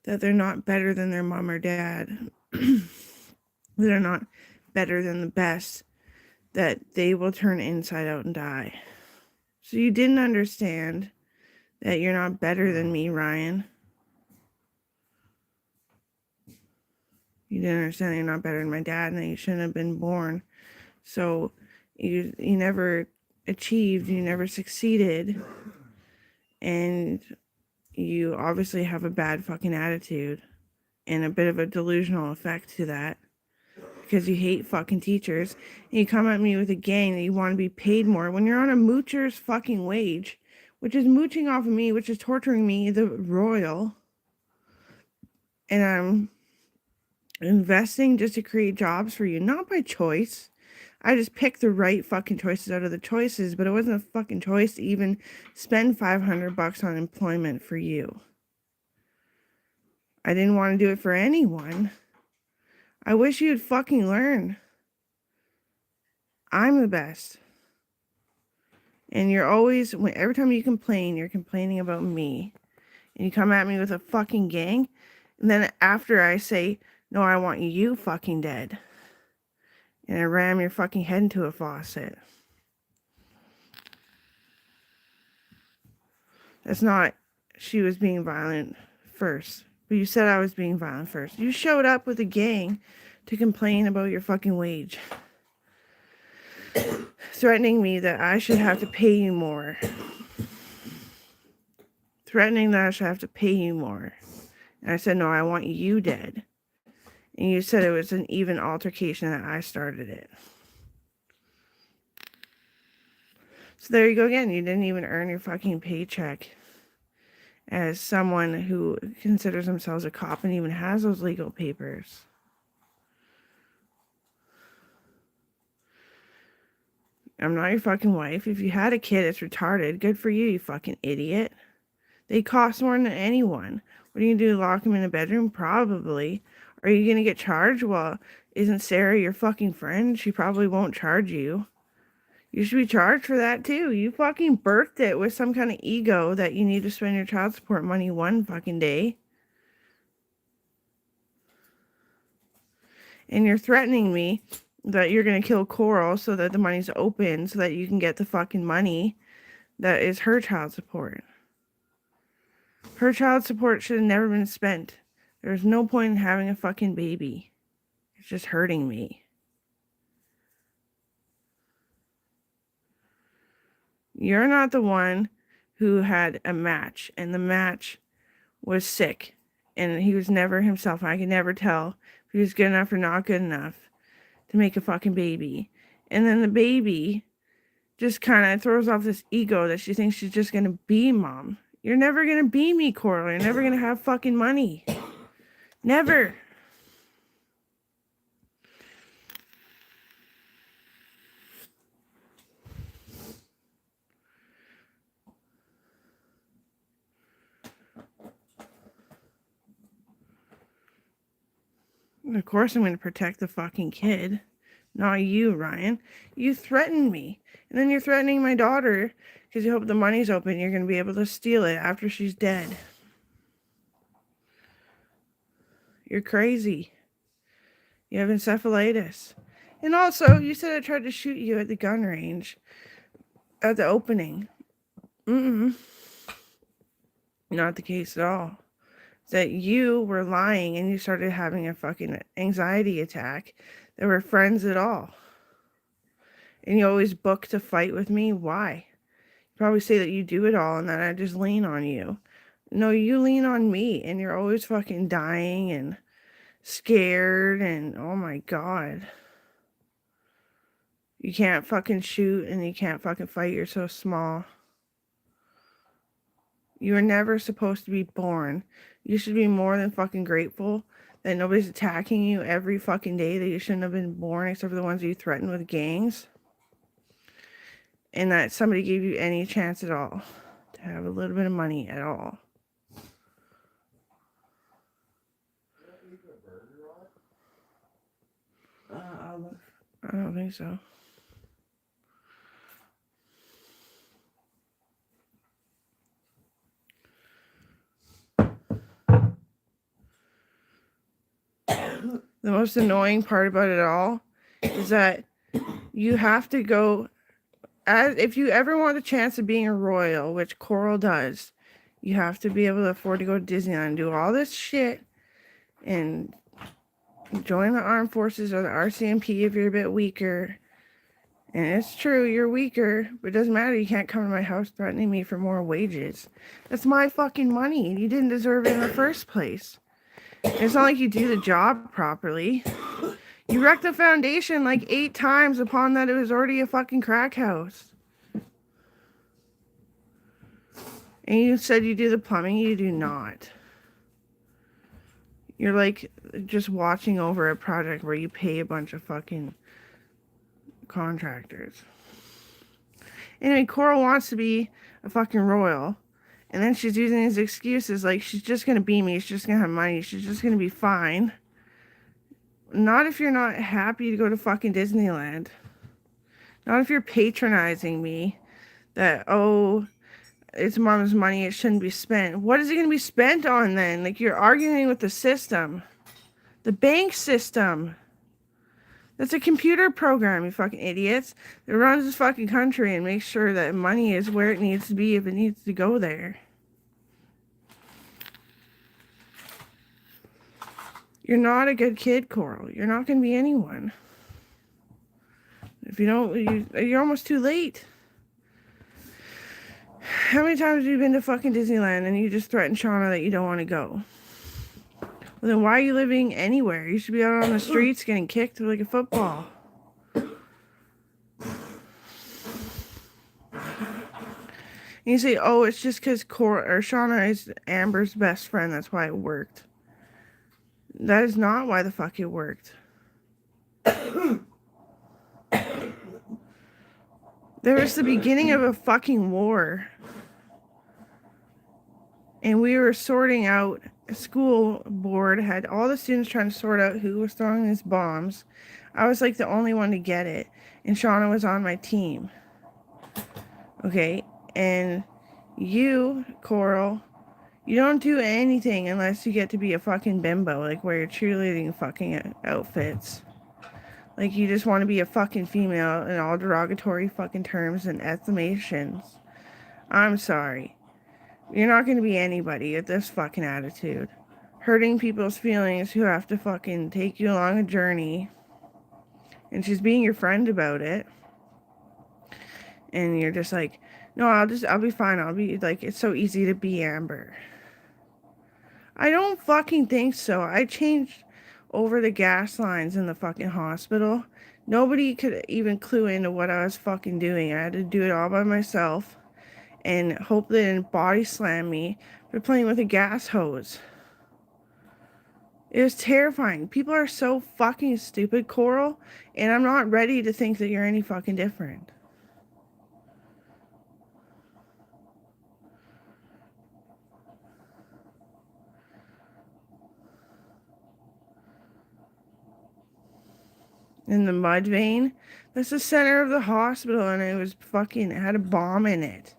that they're not better than their mom or dad, they're not better than the best, that they will turn inside out and die. So you didn't understand that you're not better than me, Ryan. You didn't understand that you're not better than my dad and that you shouldn't have been born. So you never achieved, you never succeeded, and you obviously have a bad fucking attitude and a bit of a delusional effect to that because you hate fucking teachers, and you come at me with a gang that you want to be paid more when you're on a moocher's fucking wage, which is mooching off of me, which is torturing me, the royal, and I'm investing just to create jobs for you, not by choice. I just picked the right fucking choices out of the choices, but it wasn't a fucking choice to even spend $500 on employment for you. I didn't want to do it for anyone. I wish you'd fucking learn. I'm the best. And you're always, every time you complain, you're complaining about me. And you come at me with a fucking gang. And then after I say, no, I want you fucking dead. And I ram your fucking head into a faucet. That's not, she was being violent first. But you said I was being violent first. You showed up with a gang to complain about your fucking wage. Threatening me that I should have to pay you more. Threatening that I should have to pay you more. And I said, no, I want you dead. And you said it was an even altercation that I started it. So there you go again. You didn't even earn your fucking paycheck as someone who considers themselves a cop and even has those legal papers. I'm not your fucking wife. If you had a kid, it's retarded. Good for you, you fucking idiot. They cost more than anyone. What are you going to do, lock them in a bedroom? Probably. Are you going to get charged? Well, isn't Sarah your fucking friend? She probably won't charge you. You should be charged for that too. You fucking birthed it with some kind of ego that you need to spend your child support money one fucking day. And you're threatening me that you're going to kill Coral so that the money's open so that you can get the fucking money that is her child support. Her child support should have never been spent. There's no point in having a fucking baby. It's just hurting me. You're not the one who had a match, and the match was sick, and he was never himself. I could never tell if he was good enough or not good enough to make a fucking baby. And then the baby just kind of throws off this ego that she thinks she's just going to be mom. You're never going to be me, Coral. You're never going to have fucking money. Never. And of course I'm going to protect the fucking kid. Not you, Ryan. You threatened me. And then you're threatening my daughter because you hope the money's open. You're going to be able to steal it after she's dead. You're crazy. You have encephalitis. And also, you said I tried to shoot you at the gun range. At the opening. Not the case at all. That you were lying and you started having a fucking anxiety attack. They were friends at all. And you always book to fight with me. Why? You probably say that you do it all and that I just lean on you. No, you lean on me and you're always fucking dying and scared and oh my god. You can't fucking shoot and you can't fucking fight. You're so small. You were never supposed to be born. You should be more than fucking grateful that nobody's attacking you every fucking day, that you shouldn't have been born except for the ones you threatened with gangs. And that somebody gave you any chance at all to have a little bit of money at all. I don't think so. The most annoying part about it all is that you have to go, if you ever want the chance of being a royal, which Coral does, you have to be able to afford to go to Disneyland and do all this shit and join the armed forces or the RCMP if you're a bit weaker. And it's true, you're weaker, but it doesn't matter. You can't come to my house threatening me for more wages. That's my fucking money. You didn't deserve it in the first place. It's not like you do the job properly. You wrecked the foundation like 8 times upon that it was already a fucking crack house. And you said you do the plumbing, you do not. You're like just watching over a project where you pay a bunch of fucking contractors. Anyway, Coral wants to be a fucking royal. And then she's using these excuses like she's just going to be me. She's just going to have money. She's just going to be fine. Not if you're not happy to go to fucking Disneyland. Not if you're patronizing me. That, oh, it's mom's money. It shouldn't be spent. What is it going to be spent on then? Like, you're arguing with the system. The bank system. That's a computer program, you fucking idiots. That runs this fucking country and makes sure that money is where it needs to be if it needs to go there. You're not a good kid, Coral. You're not going to be anyone. If you don't, you're almost too late. How many times have you been to fucking Disneyland and you just threaten Shauna that you don't want to go? Well, then why are you living anywhere? You should be out on the streets getting kicked like a football. And you say, oh, it's just because Shauna is Amber's best friend. That's why it worked. That is not why the fuck it worked. There was the beginning of a fucking war. And we were sorting out, a school board had all the students trying to sort out who was throwing these bombs. I was like the only one to get it. And Shauna was on my team. Okay? And you, Coral, you don't do anything unless you get to be a fucking bimbo. Like, wear your cheerleading fucking outfits. Like, you just want to be a fucking female in all derogatory fucking terms and exclamations. I'm sorry. You're not going to be anybody with this fucking attitude. Hurting people's feelings who have to fucking take you along a journey. And she's being your friend about it. And you're just like, no, I'll be fine. I'll be like, it's so easy to be Amber. I don't fucking think so. I changed over the gas lines in the fucking hospital. Nobody could even clue into what I was fucking doing. I had to do it all by myself. And hope they didn't body slam me for playing with a gas hose. It was terrifying. People are so fucking stupid, Coral, and I'm not ready to think that you're any fucking different. In the mud vein, that's the center of the hospital, and it had a bomb in it.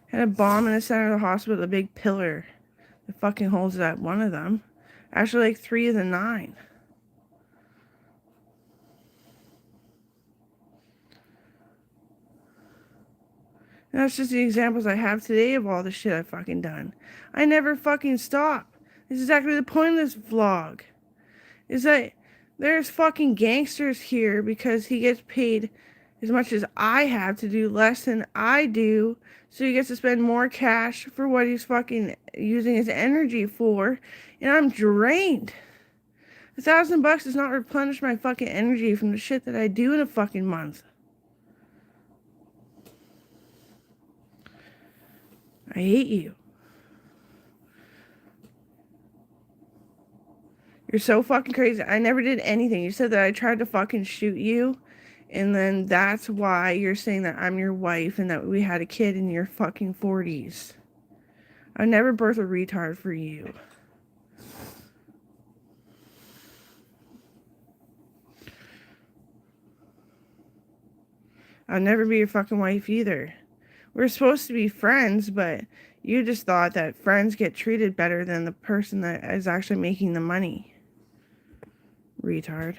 Had a bomb in the center of the hospital, a big pillar that fucking holds that one of them. Actually, like 3 of the 9. And that's just the examples I have today of all the shit I've fucking done. I never fucking stop. This is exactly the point of this vlog. Is that there's fucking gangsters here because he gets paid as much as I have to do less than I do, so he gets to spend more cash for what he's fucking using his energy for, and I'm drained. $1,000 does not replenish my fucking energy from the shit that I do in a fucking month. I hate you. You're so fucking crazy. I never did anything. You said that I tried to fucking shoot you. And then that's why you're saying that I'm your wife and that we had a kid in your fucking 40s. I'd never birth a retard for you. I'll never be your fucking wife either. We're supposed to be friends, but you just thought that friends get treated better than the person that is actually making the money. retard.